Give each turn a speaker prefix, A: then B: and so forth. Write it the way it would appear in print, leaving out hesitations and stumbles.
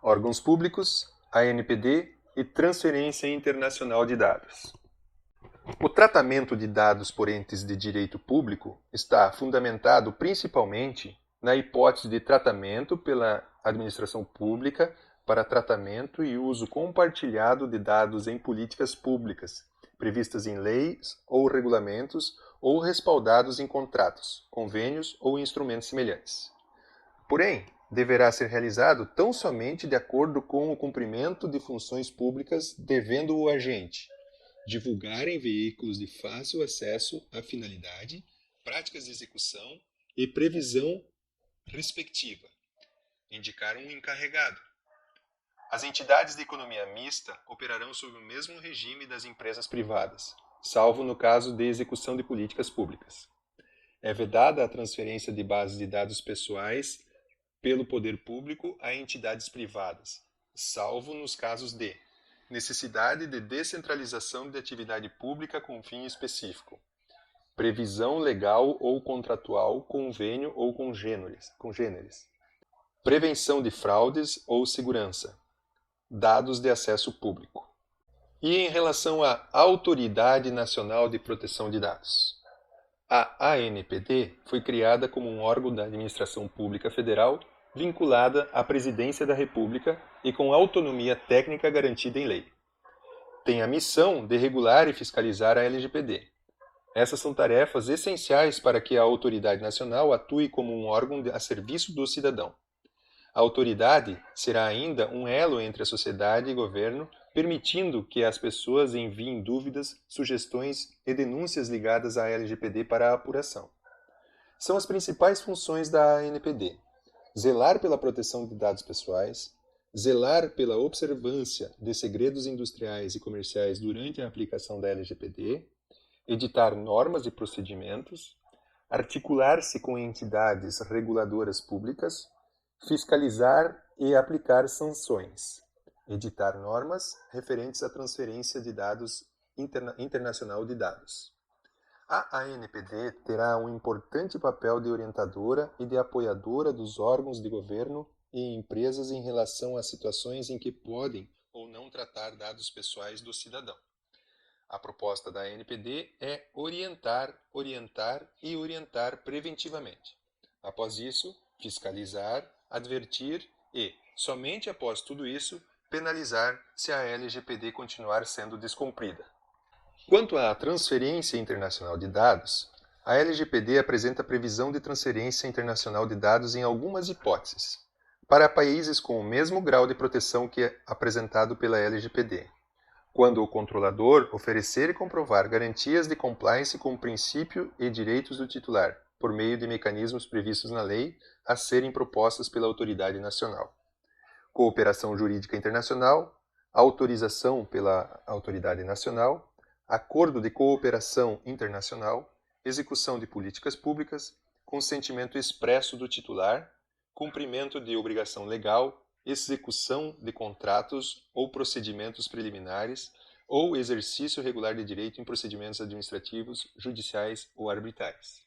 A: órgãos públicos, ANPD e transferência internacional de dados. O tratamento de dados por entes de direito público está fundamentado principalmente na hipótese de tratamento pela administração pública para tratamento e uso compartilhado de dados em políticas públicas, previstas em leis ou regulamentos ou respaldados em contratos, convênios ou instrumentos semelhantes. Porém, deverá ser realizado tão somente de acordo com o cumprimento de funções públicas, devendo o agente divulgar em veículos de fácil acesso a finalidade, práticas de execução e previsão respectiva, indicar um encarregado. As entidades de economia mista operarão sob o mesmo regime das empresas privadas, salvo no caso de execução de políticas públicas. É vedada a transferência de bases de dados pessoais pelo poder público a entidades privadas, salvo nos casos de necessidade de descentralização de atividade pública com fim específico, previsão legal ou contratual, convênio ou congêneres, prevenção de fraudes ou segurança, dados de acesso público. E em relação à Autoridade Nacional de Proteção de Dados. A ANPD foi criada como um órgão da administração pública federal vinculada à Presidência da República e com autonomia técnica garantida em lei. Tem a missão de regular e fiscalizar a LGPD. Essas são tarefas essenciais para que a autoridade nacional atue como um órgão a serviço do cidadão. A autoridade será ainda um elo entre a sociedade e governo, permitindo que as pessoas enviem dúvidas, sugestões e denúncias ligadas à LGPD para a apuração. São as principais funções da ANPD: zelar pela proteção de dados pessoais, zelar pela observância de segredos industriais e comerciais durante a aplicação da LGPD, editar normas e procedimentos, articular-se com entidades reguladoras públicas, fiscalizar e aplicar sanções, editar normas referentes à transferência de dados internacional de dados. A ANPD terá um importante papel de orientadora e de apoiadora dos órgãos de governo e empresas em relação a situações em que podem ou não tratar dados pessoais do cidadão. A proposta da ANPD é orientar e orientar preventivamente. Após isso, fiscalizar, advertir e, somente após tudo isso, penalizar se a LGPD continuar sendo descumprida. Quanto à transferência internacional de dados, a LGPD apresenta previsão de transferência internacional de dados em algumas hipóteses, para países com o mesmo grau de proteção que é apresentado pela LGPD, quando o controlador oferecer e comprovar garantias de compliance com o princípio e direitos do titular, por meio de mecanismos previstos na lei a serem propostas pela autoridade nacional. Cooperação jurídica internacional, autorização pela autoridade nacional, acordo de cooperação internacional, execução de políticas públicas, consentimento expresso do titular, cumprimento de obrigação legal, execução de contratos ou procedimentos preliminares ou exercício regular de direito em procedimentos administrativos, judiciais ou arbitrais.